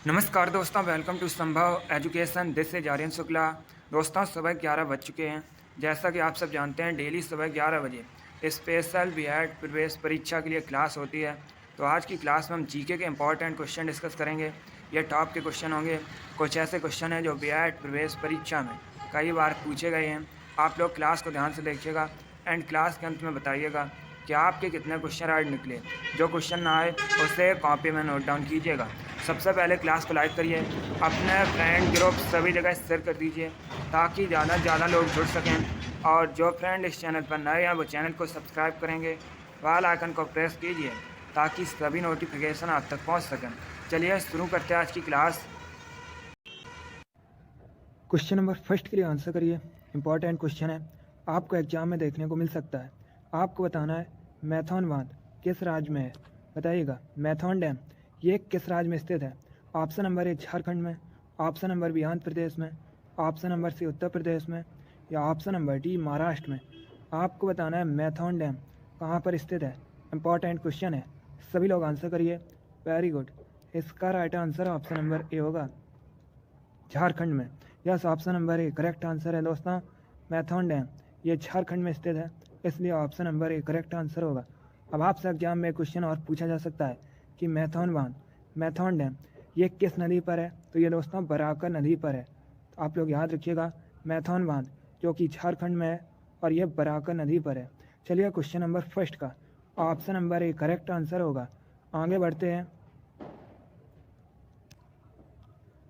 नमस्कार दोस्तों, welcome to Sambhav education. This is Aryan Shukla. दोस्तों, सुबह 11 बज चुके हैं। जैसा कि आप सब जानते हैं, डेली सुबह 11 बजे स्पेशल बीएड प्रवेश परीक्षा के लिए क्लास होती है। तो आज की क्लास में हम जीके के इंपॉर्टेंट क्वेश्चन डिस्कस करेंगे। ये टॉप के क्वेश्चन होंगे। कुछ ऐसे क्वेश्चन हैं जो बीएड प्रवेश परीक्षा में कई बार पूछे गए हैं। आप लोग क्लास को ध्यान से देखिएगा एंड क्लास के अंत में बताइएगा कि आपके कितने क्वेश्चन आज निकले। जो क्वेश्चन ना आए उसे कॉपी में नोट डाउन कीजिएगा। सबसे पहले क्लास को लाइक करिए, अपने फ्रेंड ग्रुप सभी जगह शेयर कर दीजिए ताकि ज़्यादा से ज़्यादा लोग जुड़ सकें। और जो फ्रेंड इस चैनल पर नए हैं वो चैनल को सब्सक्राइब करेंगे, बेल आइकन को प्रेस कीजिए ताकि सभी नोटिफिकेशन आप तक पहुंच सकें। चलिए शुरू करते हैं आज की क्लास। क्वेश्चन नंबर फर्स्ट के लिए आंसर करिए। इंपॉर्टेंट क्वेश्चन है, आपको एग्जाम में देखने को मिल सकता है। आपको बताना है मैथॉन बांध किस राज्य में है। बताइएगा मैथॉन डैम ये किस राज्य में स्थित है। ऑप्शन नंबर ए झारखंड में, option number B Andhra Pradesh में, ऑप्शन नंबर सी उत्तर प्रदेश में या ऑप्शन नंबर डी महाराष्ट्र में। आपको बताना है मैथॉन डैम कहाँ पर स्थित है। इंपॉर्टेंट क्वेश्चन है, सभी लोग आंसर करिए। वेरी गुड, इसका right answer option number A होगा, झारखंड में। Yes, option number A correct answer है दोस्तों। मैथॉन डैम ये झारखंड में स्थित है, इसलिए option number A correct answer होगा। अब आपसे एग्जाम में क्वेश्चन और पूछा जा सकता है कि मैथॉन बांध, मैथॉन डैम ये किस नदी पर है। तो ये दोस्तों बराकर नदी पर है। तो आप लोग याद रखिएगा मैथॉन बांध जो कि झारखंड में है और ये बराकर नदी पर है। चलिए क्वेश्चन नंबर फर्स्ट का option number A correct answer होगा। आगे बढ़ते हैं।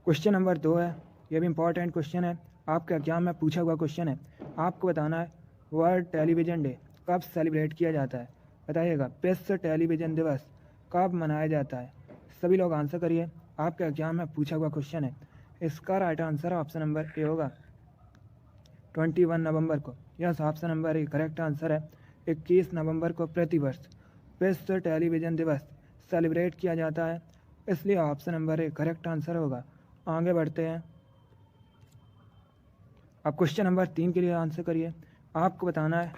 क्वेश्चन नंबर 2 है, ये भी इंपॉर्टेंट क्वेश्चन है, आपके एग्जाम में पूछा हुआ क्वेश्चन है। आपको बताना है वर्ल्ड टेलीविज़न डे कब सेलिब्रेट किया जाता है। बताइएगा विश्व टेलीविज़न दिवस कब मनाया जाता है। सभी लोग आंसर करिए, आपके एग्जाम में पूछा हुआ क्वेश्चन है। इसका right answer option number A होगा 21 नवंबर को। Yes, option number A correct answer है। 21 नवंबर को प्रतिवर्ष विश्व टेलीविज़न दिवस सेलिब्रेट किया जाता है, इसलिए option number A correct answer होगा। आगे बढ़ते हैं। अब क्वेश्चन नंबर 3 के लिए आंसर करिए। आपको बताना है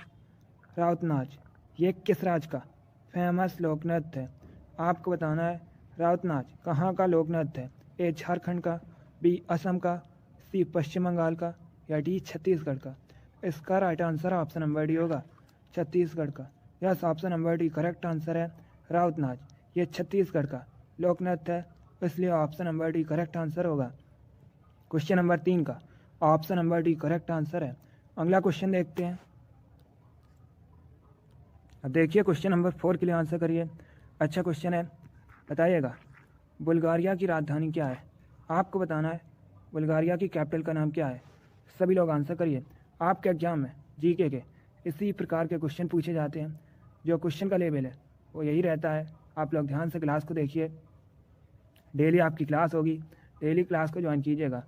राउत नाच ये किस राज्य का फेमस लोक नृत्य है। आपको बताना है राउत नाच कहाँ का लोक नृत्य है। ए झारखंड का, बी असम का, सी पश्चिम बंगाल का या डी छत्तीसगढ़ का। इसका right answer option number D होगा, छत्तीसगढ़ का। Yes, option number D correct answer है। राउत नाच ये छत्तीसगढ़ का लोक नृत्य है, इसलिए option number D correct answer होगा। क्वेश्चन नंबर 3 का option number D correct answer है। अगला क्वेश्चन देखते हैं। अब देखिए क्वेश्चन नंबर 4 के लिए आंसर करिए। अच्छा क्वेश्चन है, बताइएगा बुल्गारिया की राजधानी क्या है। आपको बताना है बुल्गारिया की कैपिटल का नाम क्या है। सभी लोग आंसर करिए। आपके एग्जाम में जीके के इसी प्रकार के क्वेश्चन पूछे जाते हैं। जो क्वेश्चन का लेवल है वो यही रहता है। आप लोग ध्यान से क्लास को देखिए, डेली आपकी क्लास होगी, डेली क्लास को ज्वाइन कीजिएगा।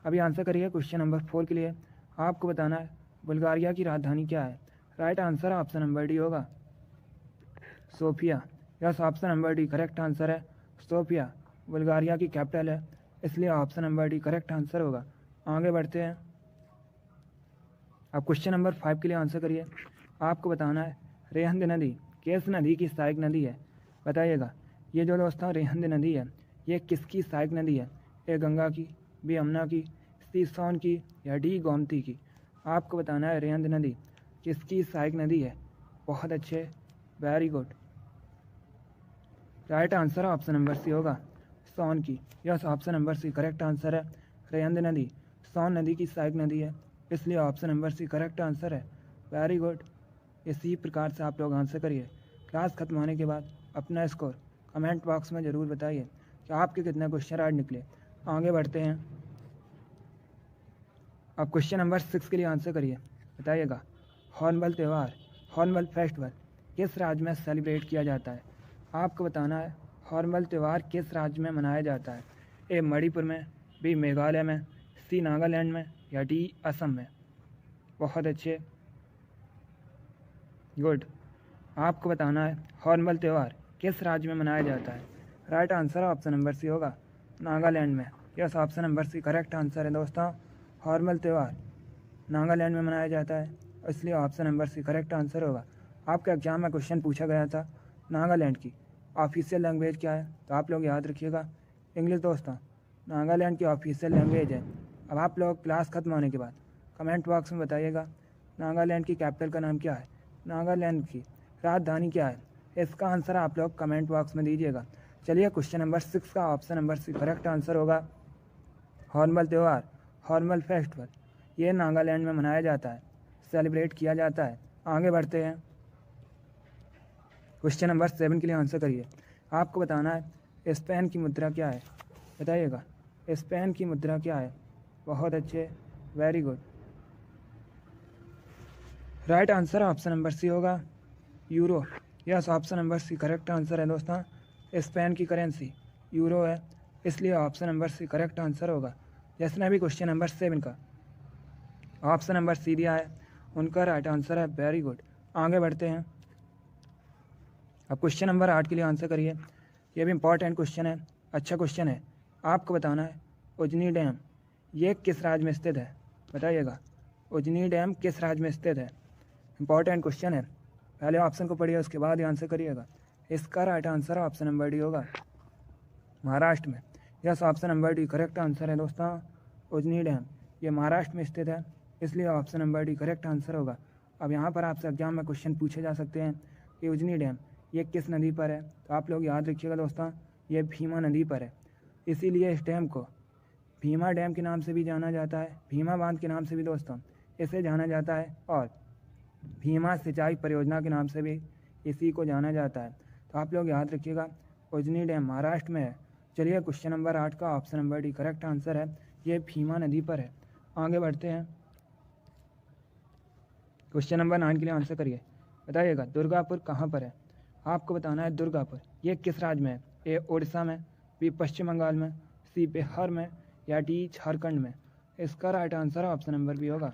अभी आंसर करिए क्वेश्चन नंबर 4 के लिए। आपको बताना है बुल्गारिया की राजधानी क्या है। Right answer option number D होगा, Sofia. Yes, option number D correct answer है। सोफिया बुल्गारिया की कैपिटल है, इसलिए option number D correct answer होगा। आगे बढ़ते हैं। अब क्वेश्चन नंबर 5 के लिए आंसर करिए। आपको बताना है रेहंद नदी किस नदी की सहायक नदी है। बताइएगा ये जो दोस्तों रेहंद नदी है ये किसकी सहायक नदी है। ए गंगा की, बी यमुना की, सी सोन की या डी गोमती की। आपको बताना है रेहंद नदी किसकी सहायक नदी है। बहुत अच्छे, very good. Right answer option number C होगा, सोन की। Yes, option number C correct answer है। रेहंद नदी सोन नदी की सहायक नदी है, इसलिए option number C correct answer है। Very good. इसी प्रकार से आप लोग आंसर करिए। क्लास खत्म होने के बाद अपना स्कोर कमेंट बॉक्स में ज़रूर बताइए कि आपके कितने क्वेश्चन आज निकले। आगे बढ़ते हैं। अब क्वेश्चन नंबर 6 के लिए आंसर करिए। बताइएगा हॉर्नबिल त्यौहार, हॉर्नबिल फेस्टिवल किस राज्य में सेलिब्रेट किया जाता है। आपको बताना है हॉर्नबिल त्यौहार किस राज्य में मनाया जाता है। ए मणिपुर में, बी मेघालय में, सी नागालैंड में या डी असम में। बहुत अच्छे, गुड। आपको बताना है हॉर्नबिल त्यौहार किस राज्य में मनाया जाता है। Right answer option number C होगा, नागालैंड में। Yes, option number C correct answer है दोस्तों। हॉर्नबिल त्यौहार नागालैंड में मनाया जाता है, इसलिए option number C correct answer होगा। आपके एग्जाम में क्वेश्चन पूछा गया था नागालैंड की ऑफिशियल लैंग्वेज क्या है, तो आप लोग याद रखिएगा इंग्लिश दोस्तों नागालैंड की ऑफिशियल लैंग्वेज है। अब आप लोग क्लास ख़त्म होने के बाद कमेंट बॉक्स में बताइएगा नागालैंड की कैपिटल का नाम क्या है, नागालैंड की राजधानी क्या है। इसका आंसर आप लोग कमेंट बॉक्स में दीजिएगा। चलिए क्वेश्चन नंबर 6 का option number C correct answer होगा हॉर्नबिल त्यौहार, हॉर्नबिल फेस्टिवल। ये नागालैंड में मनाया जाता है, सेलिब्रेट किया जाता है। आगे बढ़ते हैं। क्वेश्चन नंबर 7 के लिए आंसर करिए। आपको बताना है स्पेन की मुद्रा क्या है, बताइएगा स्पेन की मुद्रा क्या है। बहुत अच्छे, very good. Right answer option number C होगा euro. Yes, option number C correct answer है दोस्तों। स्पेन की करेंसी यूरो है, इसलिए option number C correct answer होगा। जिसने भी क्वेश्चन नंबर 7 का ऑप्शन नंबर सी दिया है उनका राइट आंसर है, वेरी गुड। आगे बढ़ते हैं। अब क्वेश्चन नंबर 8 के लिए आंसर करिए। ये भी इंपॉर्टेंट क्वेश्चन है, अच्छा क्वेश्चन है। आपको बताना है उजनी डैम ये किस राज्य में स्थित है, बताइएगा उजनी डैम किस राज्य में स्थित है। इंपॉर्टेंट क्वेश्चन है, पहले ऑप्शन को पढ़िए उसके बाद आंसर करिएगा। इसका right answer option number D होगा, महाराष्ट्र में। Yes, option number D correct answer है दोस्तों। उजनी डैम ये महाराष्ट्र में स्थित है, इसलिए option number D correct answer होगा। अब यहाँ पर आपसे एग्जाम में क्वेश्चन पूछे जा सकते हैं कि उजनी डैम ये किस नदी पर है, तो आप लोग याद रखिएगा दोस्तों ये भीमा नदी पर है। इसीलिए इस डैम को भीमा डैम के नाम से भी जाना जाता है, भीमा बांध के नाम से भी दोस्तों इसे जाना जाता है, और भीमा सिंचाई परियोजना के नाम से भी इसी को जाना जाता है। तो आप लोग याद रखिएगा उजनी डैम महाराष्ट्र में है। चलिए क्वेश्चन नंबर 8 का option number D correct answer है, ये भीमा नदी पर है। आगे बढ़ते हैं। क्वेश्चन नंबर 9 के लिए आंसर करिए। बताइएगा दुर्गापुर कहाँ पर है। आपको बताना है दुर्गापुर ये किस राज्य में है। ए उड़ीसा में, बी पश्चिम बंगाल में, सी बिहार में, या डी झारखंड में। इसका right answer option number B होगा,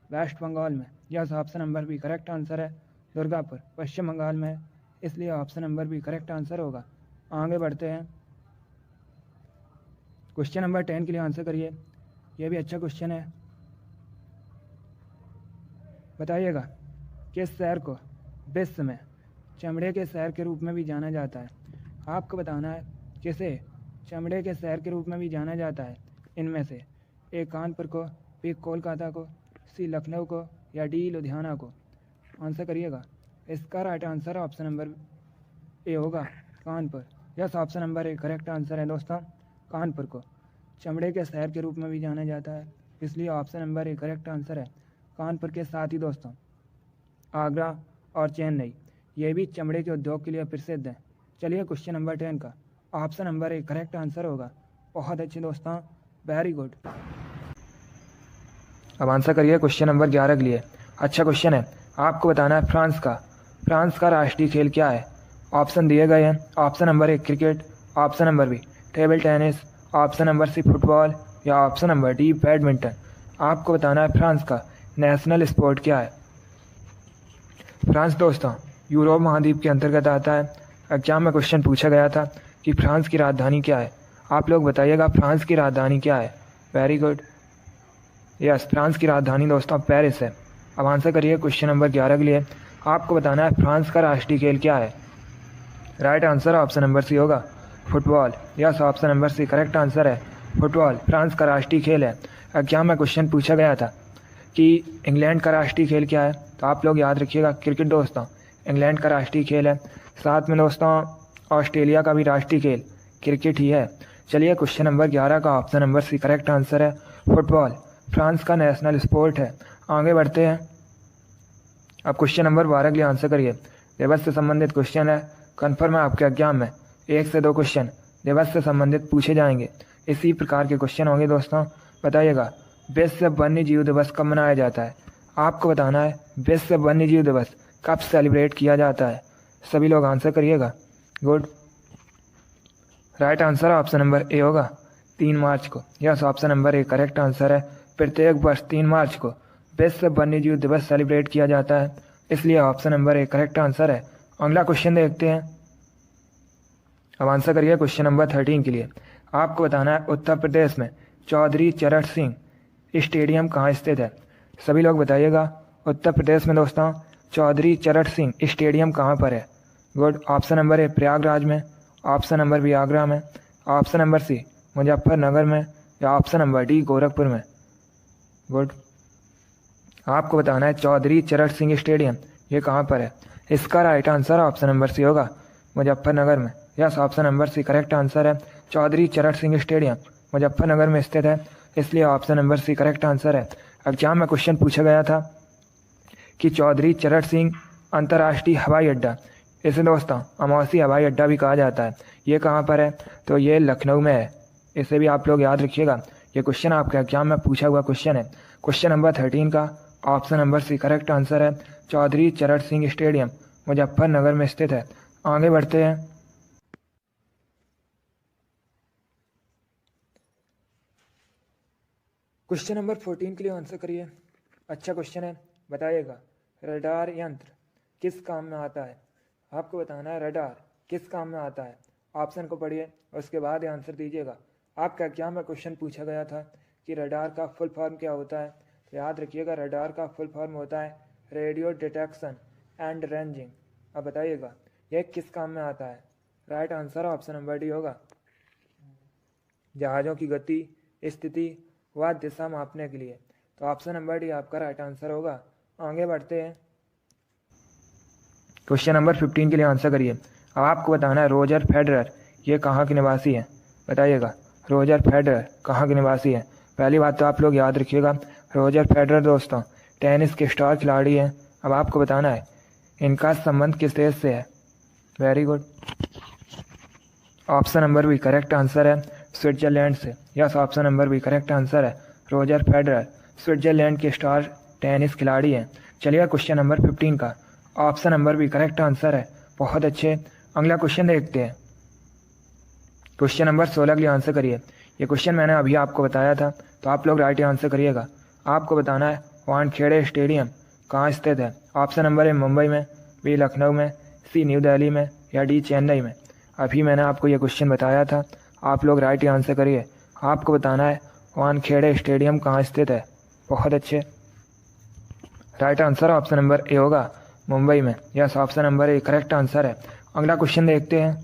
वेस्ट बंगाल में। Yes, option number B correct answer है। दुर्गापुर पश्चिम बंगाल में है, इसलिए option number B correct answer होगा। आगे बढ़ते हैं। क्वेश्चन नंबर 10 के लिए आंसर करिए। यह भी अच्छा क्वेश्चन है। बताइएगा किस शहर को विश्व में चमड़े के शहर के रूप में भी जाना जाता है। आपको बताना है किसे चमड़े के शहर के रूप में भी जाना जाता है। इनमें से ए कानपुर को, बी कोलकाता को, सी लखनऊ को, या डी लुधियाना को। आंसर करिएगा। इसका right answer option number A होगा, Kanpur. Yes, option number A correct answer है दोस्तों। कानपुर को चमड़े के शहर के रूप में भी जाना जाता है, इसलिए option number A correct answer है। कानपुर के साथ ही दोस्तों आगरा और चेन्नई ये भी चमड़े के उद्योग के लिए प्रसिद्ध हैं। चलिए क्वेश्चन नंबर 10 का option number A correct answer होगा। बहुत अच्छे दोस्तों, वेरी गुड। अब आंसर करिए क्वेश्चन नंबर 11 के लिए। अच्छा क्वेश्चन है। आपको बताना है फ्रांस का राष्ट्रीय खेल क्या है। ऑप्शन दिए गए हैं। Option number A cricket, option number B table tennis, option number C football, या ऑप्शन नंबर डी बैडमिंटन। आपको बताना है फ्रांस का नेशनल स्पोर्ट क्या है। फ्रांस दोस्तों यूरोप महाद्वीप के अंतर्गत आता है। एग्जाम में क्वेश्चन पूछा गया था कि फ्रांस की राजधानी क्या है। आप लोग बताइएगा फ्रांस की राजधानी क्या है। Very good. यस, फ्रांस की राजधानी दोस्तों पेरिस है। अब आंसर करिए क्वेश्चन नंबर 11 के लिए। आपको बताना है फ्रांस का राष्ट्रीय खेल क्या है। Right answer option number C होगा, football. Yes, option number C correct answer है, फुटबॉल फ्रांस का राष्ट्रीय खेल है। एग्जाम में क्वेश्चन पूछा गया था कि इंग्लैंड का राष्ट्रीय खेल क्या है, तो आप लोग याद रखिएगा क्रिकेट दोस्तों इंग्लैंड का राष्ट्रीय खेल है। साथ में दोस्तों ऑस्ट्रेलिया का भी राष्ट्रीय खेल क्रिकेट ही है। चलिए क्वेश्चन नंबर 11 का option number C correct answer है, फुटबॉल फ्रांस का नेशनल स्पोर्ट है। आगे बढ़ते हैं। अब क्वेश्चन नंबर 12 के लिए आंसर करिए। दिवस से संबंधित क्वेश्चन है, कन्फर्म है आपके एग्जाम में 1 से 2 क्वेश्चन दिवस से संबंधित पूछे जाएंगे। इसी प्रकार के क्वेश्चन होंगे दोस्तों। बताइएगा विश्व वन्य जीव दिवस कब मनाया जाता है। आपको बताना है विश्व वन्य जीव दिवस कब सेलिब्रेट किया जाता है। सभी लोग आंसर करिएगा। Good. Right answer option number A होगा, 3 मार्च को। Yes, option number A correct answer है। प्रत्येक वर्ष 3 मार्च को विश्व वन्य जीव दिवस सेलिब्रेट किया जाता है, इसलिए option number A correct answer है। अगला क्वेश्चन देखते हैं। अब आंसर करिए क्वेश्चन नंबर 13 के लिए। आपको बताना है उत्तर प्रदेश में चौधरी चरण सिंह स्टेडियम कहाँ स्थित है। सभी लोग बताइएगा उत्तर प्रदेश में दोस्तों चौधरी चरण सिंह स्टेडियम कहाँ पर है। गुड। ऑप्शन नंबर ए प्रयागराज में, ऑप्शन नंबर बी आगरा में, ऑप्शन नंबर सी मुजफ्फरनगर में या ऑप्शन नंबर डी गोरखपुर में। गुड। आपको बताना है चौधरी चरण सिंह स्टेडियम ये कहाँ पर है। इसका right answer option number C होगा, मुजफ्फरनगर में। Yes, option number C correct answer है। चौधरी चरण सिंह स्टेडियम मुजफ्फरनगर में स्थित है, इसलिए option number C correct answer है। एग्जाम में क्वेश्चन पूछा गया था कि चौधरी चरण सिंह अंतर्राष्ट्रीय हवाई अड्डा, इसे दोस्तों अमौसी हवाई अड्डा भी कहा जाता है, ये कहाँ पर है, तो ये लखनऊ में है। इसे भी आप लोग याद रखिएगा, ये क्वेश्चन आपके एग्जाम में पूछा हुआ क्वेश्चन है। क्वेश्चन नंबर 13 का option number C correct answer है। चौधरी चरण सिंह स्टेडियम मुजफ्फरनगर में स्थित है। आगे बढ़ते हैं। क्वेश्चन नंबर 14 के लिए आंसर करिए। अच्छा क्वेश्चन है, बताइएगा रडार यंत्र किस काम में आता है। आपको बताना है रडार किस काम में आता है। ऑप्शन को पढ़िए और उसके बाद आंसर दीजिएगा। आपका एग्जाम में क्वेश्चन पूछा गया था कि रडार का फुल फॉर्म क्या होता है, तो याद रखिएगा रडार का फुल फॉर्म होता है रेडियो डिटेक्शन एंड रेंजिंग। अब बताइएगा यह किस काम में आता है। Right answer option number D होगा, जहाज़ों की गति, स्थिति व दिशा मापने के लिए। तो ऑप्शन नंबर डी आपका राइट आंसर होगा। आगे बढ़ते हैं। क्वेश्चन नंबर 15 के लिए आंसर करिए। अब आपको बताना है रोजर फेडरर ये कहाँ के निवासी है। बताइएगा रोजर फेडरर कहाँ के निवासी है। पहली बात तो आप लोग याद रखिएगा, रोजर फेडरर दोस्तों टेनिस के स्टार खिलाड़ी हैं। अब आपको बताना है इनका संबंध किस देश से है। Very good. Option number B correct answer है, स्विट्जरलैंड से। Yes, option number B correct answer है। रोजर फेडरर स्विट्जरलैंड के स्टार टेनिस खिलाड़ी हैं। चलिए क्वेश्चन नंबर 15 का option number B correct answer है। बहुत अच्छे। अगला क्वेश्चन देखते हैं। क्वेश्चन नंबर 16 के लिए आंसर करिए। ये क्वेश्चन मैंने अभी आपको बताया था, तो आप लोग राइट आंसर करिएगा। आपको बताना है वानखेड़े स्टेडियम कहाँ स्थित है। ऑप्शन नंबर ए मुंबई में, बी लखनऊ में, सी न्यू दिल्ली में या डी चेन्नई में। अभी मैंने आपको ये क्वेश्चन बताया था, आप लोग राइट आंसर करिए। आपको बताना है वानखेड़े स्टेडियम कहाँ स्थित है। बहुत अच्छे। Right answer option number A होगा, मुंबई में। Yes, option number A correct answer है। अगला क्वेश्चन देखते हैं।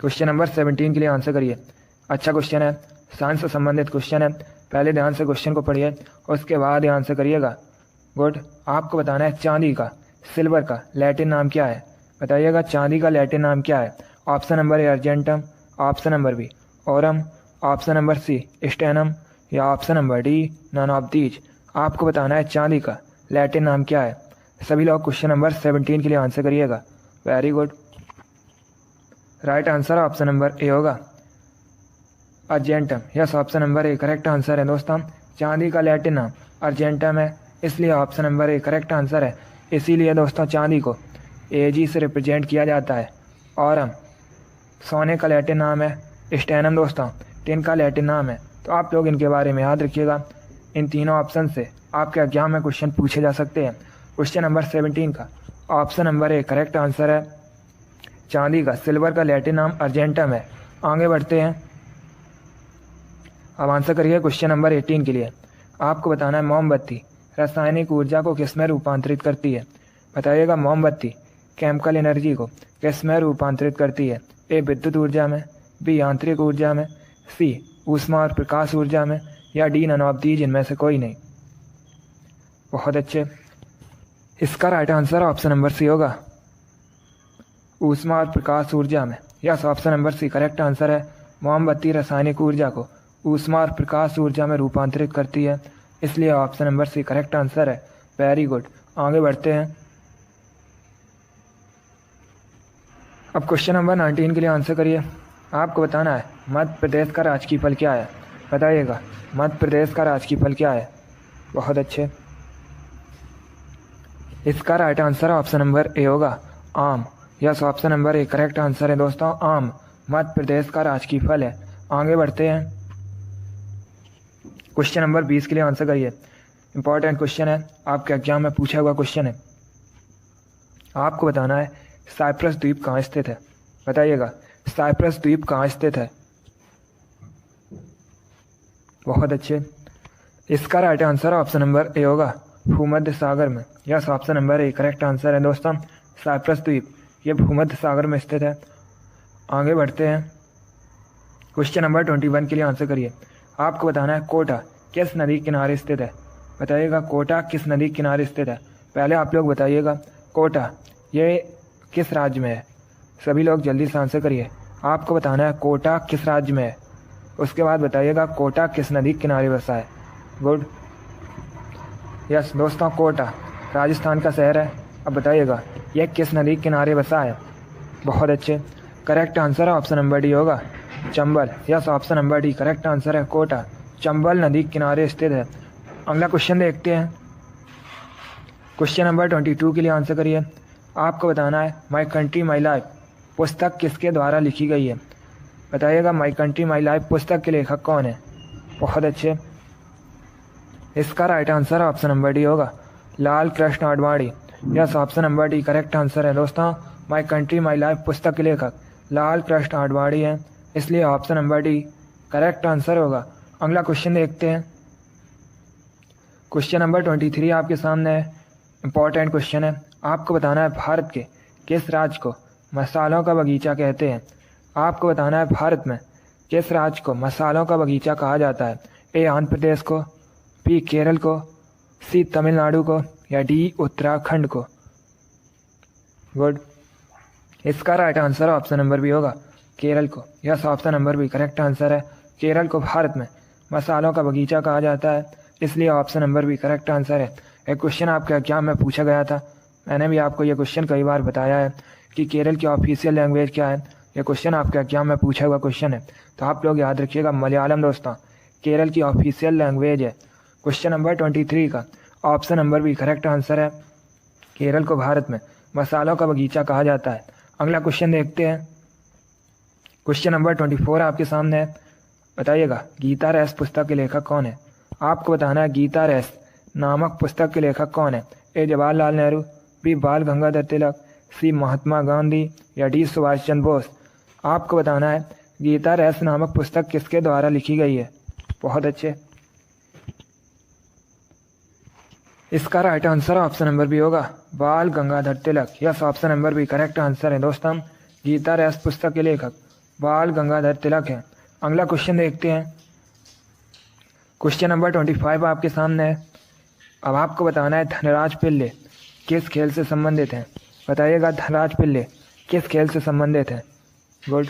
क्वेश्चन नंबर 17 के लिए आंसर करिए। अच्छा क्वेश्चन है, साइंस से संबंधित क्वेश्चन है। पहले ध्यान से क्वेश्चन को पढ़िए, उसके बाद आंसर करिएगा। गुड। आपको बताना है चांदी का, सिल्वर का लैटिन नाम क्या है। बताइएगा चांदी का लैटिन नाम क्या है। Option number A argentum, option number B aurum, option number C stannum या option number D none of these. आपको बताना है चांदी का लैटिन नाम क्या है। सभी लोग क्वेश्चन नंबर 17 के लिए आंसर करिएगा। Very good. Right answer option number A होगा, argentum. Yes, option number A correct answer है दोस्तों। चांदी का लैटिन नाम अर्जेंटम है, इसलिए option number A correct answer है। इसीलिए दोस्तों चांदी को एजी से रिप्रेजेंट किया जाता है। और सोने का लैटिन नाम है स्टेनम दोस्तों, टिन का लैटिन नाम है। तो आप लोग इनके बारे में याद रखिएगा। इन तीनों ऑप्शन से आपके एग्जाम में क्वेश्चन पूछे जा सकते हैं। क्वेश्चन नंबर 17 का option number A correct answer है। चांदी का, सिल्वर का लैटिन नाम अर्जेंटम है। आगे बढ़ते हैं। अब आंसर करिए क्वेश्चन नंबर 18 के लिए। आपको बताना है मोमबत्ती रासायनिक ऊर्जा को किस में रूपांतरित करती है। बताइएगा मोमबत्ती केमिकल एनर्जी को किस में रूपांतरित करती है। ए विद्युत ऊर्जा में, बी यांत्रिक ऊर्जा में, सी ऊष्मा और प्रकाश ऊर्जा में या डी नन ऑफ दीज इनमें से कोई नहीं। बहुत अच्छे। इसका right answer option number C होगा, ऊष्मा और प्रकाश ऊर्जा में। Yes, option number C correct answer है। मोमबत्ती रासायनिक ऊर्जा को ऊष्मा और प्रकाश ऊर्जा में रूपांतरित करती है, इसलिए option number C correct answer है। Very good. आगे बढ़ते हैं। अब क्वेश्चन नंबर 19 के लिए आंसर करिए। आपको बताना है मध्य प्रदेश का राजकीय फल क्या है। बताइएगा मध्य प्रदेश का राजकीय फल क्या है। बहुत अच्छे। इसका right answer option number A होगा, आम। Yes, option number A correct answer है दोस्तों, आम मध्य प्रदेश का राजकीय फल है। आगे बढ़ते हैं। क्वेश्चन नंबर 20 के लिए आंसर करिए। इंपॉर्टेंट क्वेश्चन है, आपके एग्जाम में पूछा हुआ क्वेश्चन है। आपको बताना है साइप्रस द्वीप कहाँ स्थित है। बताइएगा साइप्रस द्वीप कहाँ स्थित है। बहुत अच्छे। इसका right answer option number A होगा, भूमध्य सागर में। Yes, option number A correct answer है दोस्तों, साइप्रस द्वीप ये भूमध्य सागर में स्थित है। आगे बढ़ते हैं। क्वेश्चन नंबर 21 के लिए आंसर करिए। आपको बताना है कोटा किस नदी किनारे स्थित है। बताइएगा कोटा किस नदी किनारे स्थित है। पहले आप लोग बताइएगा कोटा ये किस राज्य में है। सभी लोग जल्दी से आंसर करिए। आपको बताना है कोटा किस राज्य में है। उसके बाद बताइएगा कोटा किस नदी किनारे बसा है। गुड, यस दोस्तों, कोटा राजस्थान का शहर है। अब बताइएगा यह किस नदी किनारे बसा है। बहुत अच्छे, करेक्ट आंसर है ऑप्शन नंबर डी होगा, Chambal. Yes, option number D correct answer है, कोटा चंबल नदी किनारे स्थित है। अगला क्वेश्चन देखते हैं। क्वेश्चन नंबर 22 के लिए आंसर करिए। आपको बताना है माई कंट्री माई लाइफ पुस्तक किसके द्वारा लिखी गई है। बताइएगा माई कंट्री माई लाइफ पुस्तक के लेखक कौन है। बहुत अच्छे, इसका right answer option number D होगा, Lal Krishna Advani. Yes, option number D correct answer है दोस्तों। माई कंट्री माई लाइफ पुस्तक के लेखक लाल कृष्ण आडवाणी है, इसलिए option number D correct answer होगा। अगला क्वेश्चन देखते हैं। क्वेश्चन नंबर 23 आपके सामने है, इंपॉर्टेंट क्वेश्चन है। आपको बताना है भारत के किस राज्य को मसालों का बगीचा कहते हैं। आपको बताना है भारत में किस राज्य को मसालों का बगीचा कहा जाता है। ए आंध्र प्रदेश को, बी केरल को, सी तमिलनाडु को या डी उत्तराखंड को। गुड, इसका right answer option number B होगा, केरल को। Yes, option number B correct answer है, केरल को भारत में मसालों का बगीचा कहा जाता है, इसलिए option number B correct answer है। एक क्वेश्चन आपके एग्जाम में पूछा गया था, मैंने भी आपको ये क्वेश्चन कई बार बताया है कि केरल की ऑफिशियल लैंग्वेज क्या है। ये क्वेश्चन आपके एग्जाम में पूछा हुआ क्वेश्चन है, तो आप लोग याद रखिएगा मलयालम दोस्तों केरल की ऑफिशियल लैंग्वेज है। क्वेश्चन नंबर 23 का option number B correct answer है, केरल को भारत में मसालों का बगीचा कहा जाता है। अगला क्वेश्चन देखते हैं। क्वेश्चन नंबर 24 आपके सामने है। बताइएगा गीता रेस पुस्तक के लेखक कौन है। आपको बताना है गीता रेस नामक पुस्तक के लेखक कौन है। ए जवाहरलाल नेहरू, बी बाल गंगाधर तिलक, सी महात्मा गांधी या डी सुभाष चंद्र बोस। आपको बताना है गीता रेस नामक पुस्तक किसके द्वारा लिखी गई है। बहुत अच्छे, इसका right answer option number B होगा, Bal Gangadhar Tilak. Yes, option number B correct answer है दोस्तों, गीता रेस पुस्तक के लेखक बाल गंगाधर तिलक है। अगला क्वेश्चन देखते हैं। क्वेश्चन नंबर 25 आपके सामने है। अब आपको बताना है धनराज पिल्ले किस खेल से संबंधित हैं। बताइएगा धनराज पिल्ले किस खेल से संबंधित है। गुड,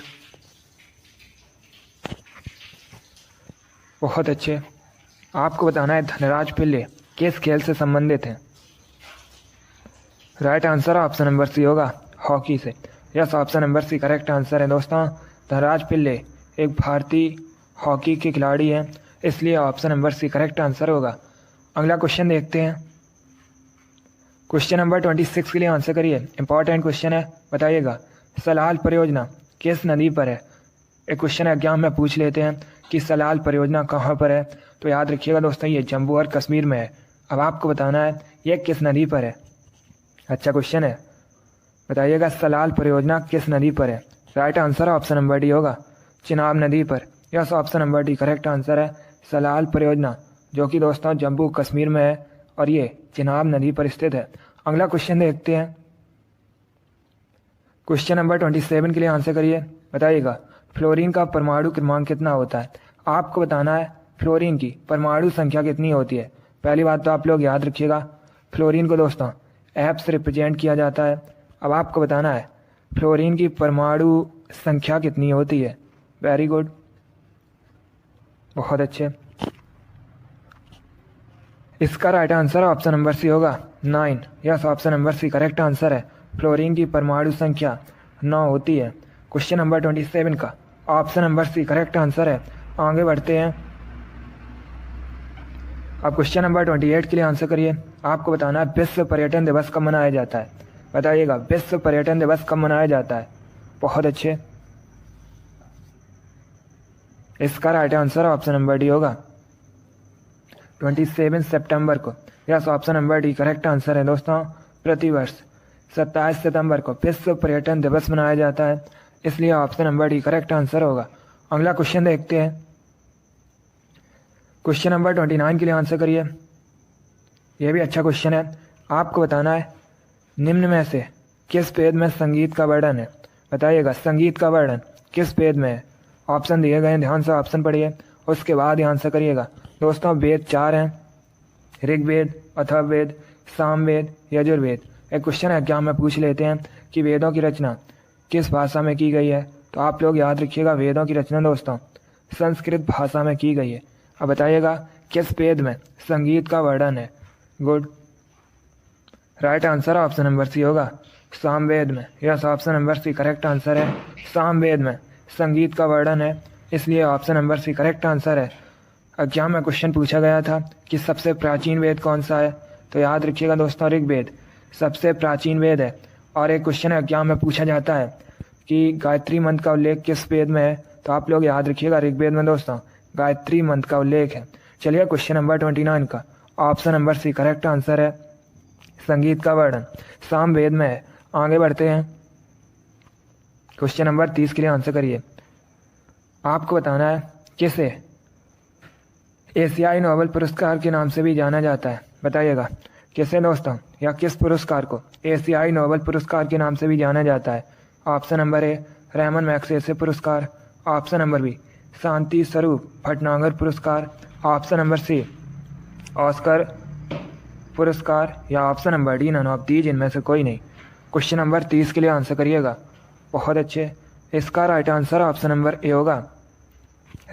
बहुत अच्छे, आपको बताना है धनराज पिल्ले किस खेल से संबंधित है। Right answer option number C होगा, हॉकी से। Yes, option number C correct answer है दोस्तों, धनराज पिल्ले एक भारतीय हॉकी के खिलाड़ी हैं, इसलिए option number C correct answer होगा। अगला क्वेश्चन देखते हैं। क्वेश्चन नंबर 26 के लिए आंसर करिए, इंपॉर्टेंट क्वेश्चन है। बताइएगा सलाल परियोजना किस नदी पर है। एक क्वेश्चन एग्जाम में पूछ लेते हैं कि सलाल परियोजना कहाँ पर है, तो याद रखिएगा दोस्तों ये जम्मू और कश्मीर में है। अब आपको बताना है ये किस नदी पर है। अच्छा क्वेश्चन है, बताइएगा सलाल परियोजना किस नदी पर है। Right answer option number D होगा, चिनाब नदी पर। Yes, option number D correct answer है, सलाल परियोजना जो कि दोस्तों जम्मू कश्मीर में है और ये चिनाब नदी पर स्थित है। अगला क्वेश्चन देखते हैं। क्वेश्चन नंबर 27 के लिए आंसर करिए। बताइएगा फ्लोरीन का परमाणु क्रमांक कितना होता है। आपको बताना है फ्लोरीन की परमाणु संख्या कितनी होती है। पहली बात तो आप लोग याद रखिएगा फ्लोरीन को दोस्तों एफ से रिप्रेजेंट किया जाता है। अब आपको बताना है फ्लोरीन की परमाणु संख्या कितनी होती है। वेरी गुड, बहुत अच्छे, इसका right answer option number C होगा 9। Yes, option number C correct answer है, फ्लोरीन की परमाणु संख्या 9 होती है। क्वेश्चन नंबर 27 का option number C correct answer है। आगे बढ़ते हैं। अब क्वेश्चन नंबर 28 के लिए आंसर करिए। आपको बताना है विश्व पर्यटन दिवस कब मनाया जाता है। बताइएगा विश्व पर्यटन दिवस कब मनाया जाता है। बहुत अच्छे, इसका right answer option number D होगा 27 सितंबर को। Yes, option number D correct answer है दोस्तों, प्रतिवर्ष 27 सितंबर को विश्व पर्यटन दिवस मनाया जाता है, इसलिए option number D correct answer होगा। अगला क्वेश्चन देखते हैं। क्वेश्चन नंबर 29 के लिए आंसर करिए। यह भी अच्छा क्वेश्चन है। आपको बताना है निम्न में से किस वेद में संगीत का वर्णन है। बताइएगा संगीत का वर्णन किस वेद में है। ऑप्शन दिए गए हैं, ध्यान से ऑप्शन पढ़िए, उसके बाद ध्यान से करिएगा। दोस्तों वेद 4 हैं, ऋग्वेद, अथर्ववेद, सामवेद, यजुर्वेद। एक क्वेश्चन एग्जाम में पूछ लेते हैं कि वेदों की रचना किस भाषा में की गई है, तो आप लोग याद रखिएगा वेदों की रचना दोस्तों संस्कृत भाषा में की गई है। अब बताइएगा किस वेद में संगीत का वर्णन है। Good, right answer option number C होगा, सामवेद में। Yes, option number C correct answer है, सामवेद में संगीत का वर्णन है, इसलिए option number C correct answer है। एग्जाम में क्वेश्चन पूछा गया था कि सबसे प्राचीन वेद कौन सा है, तो याद रखिएगा दोस्तों ऋग्वेद सबसे प्राचीन वेद है। और एक क्वेश्चन एग्जाम में पूछा जाता है कि गायत्री मंत्र का उल्लेख किस वेद में है, तो आप लोग याद रखिएगा ऋग्वेद में दोस्तों गायत्री मंत्र का उल्लेख है। चलिए क्वेश्चन नंबर 29 का option number C correct answer है, संगीत का वर्णन सामवेद में है। आगे बढ़ते हैं, क्वेश्चन नंबर 30 के लिए आंसर करिए। आपको बताना है किसे एशियाई नोबेल पुरस्कार के नाम से भी जाना जाता है। बताइएगा किसे दोस्तों, या किस पुरस्कार को एशियाई नोबेल पुरस्कार के नाम से भी जाना जाता है। Option number A Ramon Magsaysay पुरस्कार, option number B Shanti Swarup Bhatnagar पुरस्कार, ऑप्शन नंबर सी ऑस्कर पुरस्कार, या option number D none of these, इनमें से कोई नहीं। क्वेश्चन नंबर 30 के लिए आंसर करिएगा। बहुत अच्छे, इसका right answer option number A होगा,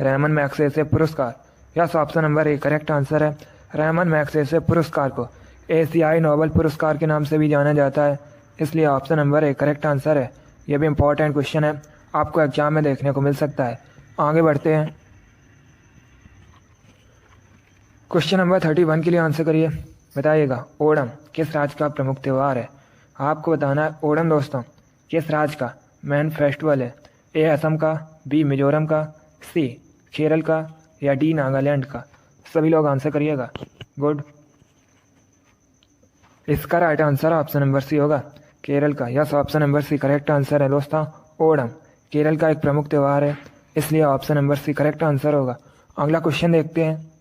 रेमन मैग्सेसे पुरस्कार। Yes, option number A correct answer है, रेमन मैग्सेसे पुरस्कार को एशियाई नोबेल पुरस्कार के नाम से भी जाना जाता है, इसलिए option number A correct answer है। यह भी इंपॉर्टेंट क्वेश्चन है, आपको एग्जाम में देखने को मिल सकता है। आगे बढ़ते हैं, क्वेश्चन नंबर 31 के लिए आंसर करिए। बताइएगा ओणम किस राज्य का प्रमुख त्यौहार है। आपको बताना है ओणम दोस्तों किस राज्य का मेन फेस्टिवल है। ए असम का, बी मिजोरम का, सी केरल का, या डी नागालैंड का। सभी लोग आंसर करिएगा। गुड, इसका right answer option number C होगा, केरल का। Yes, option number C correct answer है दोस्तों, ओणम केरल का एक प्रमुख त्यौहार है, इसलिए option number C correct answer होगा। अगला क्वेश्चन देखते हैं,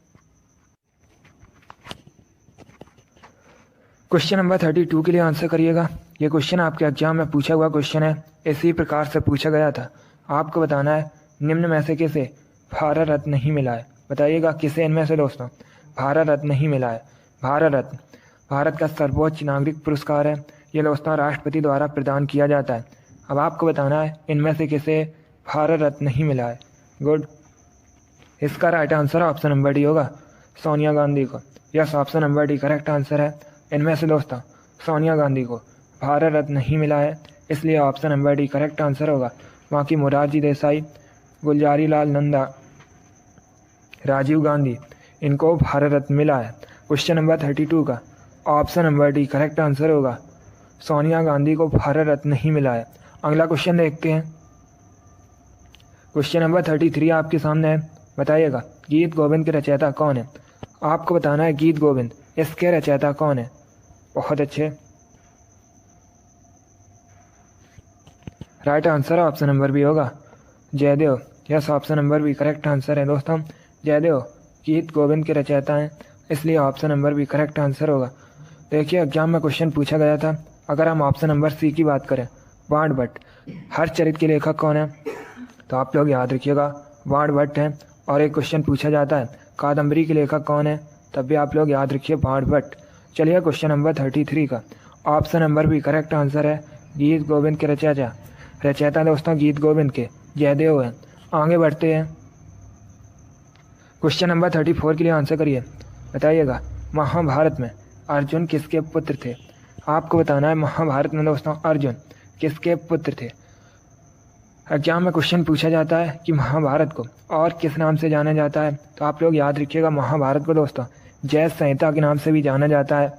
क्वेश्चन नंबर 32 के लिए आंसर करिएगा। ये क्वेश्चन आपके एग्जाम में पूछा हुआ क्वेश्चन है, इसी प्रकार से पूछा गया था। आपको बताना है निम्न में से किसे भारत रत्न नहीं मिला है। बताइएगा किसे इनमें से दोस्तों भारत रत्न नहीं मिला है। भारत रत्न भारत का सर्वोच्च नागरिक पुरस्कार है, ये दोस्तों राष्ट्रपति द्वारा प्रदान किया जाता है। अब आपको बताना है इनमें से किसे भारत रत्न नहीं मिला है। गुड, इसका right answer option number D होगा, सोनिया गांधी को। Yes, option number D correct answer है, इनमें से दोस्तों सोनिया गांधी को भारत रत्न नहीं मिला है, इसलिए option number D correct answer होगा। बाकी मोरारजी देसाई, गुलजारी लाल नंदा, राजीव गांधी, इनको भारत रत्न मिला है। क्वेश्चन नंबर 32 का option number D correct answer होगा, सोनिया गांधी को भारत रत्न नहीं मिला है। अगला क्वेश्चन देखते हैं, क्वेश्चन नंबर 33 आपके सामने है। बताइएगा गीत गोविंद के रचयिता कौन है। आपको बताना है गीत गोविंद इसके रचयिता कौन है। बहुत अच्छे, right answer option number B होगा, Jayadev. Yes, option number B correct answer है दोस्तों, जयदेव गीत गोविंद के रचयिता हैं, इसलिए option number B correct answer होगा। देखिए एग्जाम में क्वेश्चन पूछा गया था, अगर हम ऑप्शन नंबर सी की बात करें, वाण भट्ट हरचरित के लेखक कौन है, तो आप लोग याद रखिएगा वाण भट्ट हैं। और एक क्वेश्चन पूछा जाता है कादम्बरी के लेखक कौन है, तब भी आप लोग याद रखिए वाण भट्ट। चलिए क्वेश्चन नंबर 33 का option number B correct answer है, गीत गोविंद के रचयिता दोस्तों गीत गोविंद के जयदेव हैं। आगे बढ़ते हैं, क्वेश्चन नंबर 34 के लिए आंसर करिए। बताइएगा महाभारत में अर्जुन किसके पुत्र थे। आपको बताना है महाभारत में दोस्तों अर्जुन किसके पुत्र थे। एग्जाम में क्वेश्चन पूछा जाता है कि महाभारत को और किस नाम से जाना जाता है, तो आप लोग याद रखिएगा महाभारत को दोस्तों जय संहिता के नाम से भी जाना जाता है।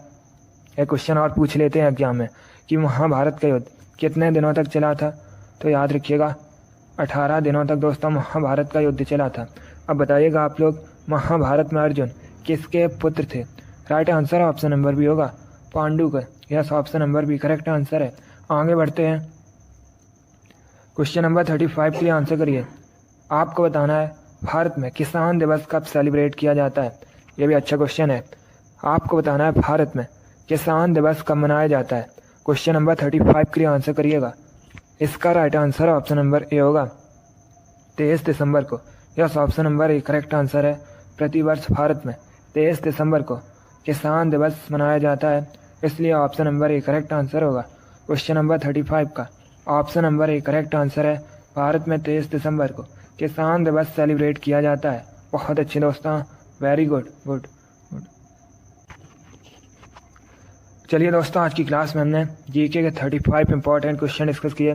एक क्वेश्चन और पूछ लेते हैं एग्जाम में कि महाभारत का युद्ध कितने दिनों तक चला था, तो याद रखिएगा 18 दिनों तक दोस्तों महाभारत का युद्ध चला था। अब बताइएगा आप लोग महाभारत में अर्जुन किसके पुत्र थे। Right answer option number B होगा, पांडु का। Yes, option number B correct answer है। आगे बढ़ते हैं, क्वेश्चन नंबर 35 के लिए आंसर करिए। आपको बताना है भारत में किसान दिवस कब सेलिब्रेट किया जाता है। यह भी अच्छा क्वेश्चन है। आपको बताना है भारत में किसान दिवस कब मनाया जाता है। क्वेश्चन नंबर 35 के लिए आंसर करिएगा। इसका right answer option number A होगा, 23 दिसंबर को। Yes, option number A correct answer है। प्रतिवर्ष भारत में 23 दिसंबर को किसान दिवस मनाया जाता है, इसलिए option number A correct answer होगा। क्वेश्चन नंबर 35 का option number A correct answer है। भारत में 23 दिसंबर को किसान दिवस सेलिब्रेट किया जाता है। बहुत अच्छे दोस्तों, वेरी गुड गुड गुड। चलिए दोस्तों, आज की क्लास में हमने जीके के 35 इंपॉर्टेंट क्वेश्चन डिस्कस किए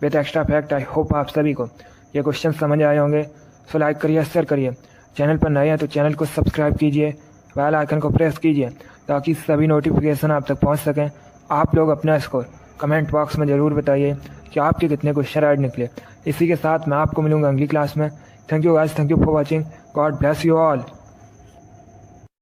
with extra fact. I hope आप सभी को ये क्वेश्चन समझ आए होंगे। सो लाइक करिए, शेयर करिए। चैनल पर नए हैं तो चैनल को सब्सक्राइब कीजिए, बेल आइकन को प्रेस कीजिए ताकि सभी नोटिफिकेशन आप तक पहुंच सकें। आप लोग अपना स्कोर कमेंट बॉक्स में ज़रूर बताइए कि आपके कितने क्वेश्चन राइट निकले। इसी के साथ मैं आपको मिलूंगा अगली क्लास में। Thank you guys, thank you for watching. God bless you all.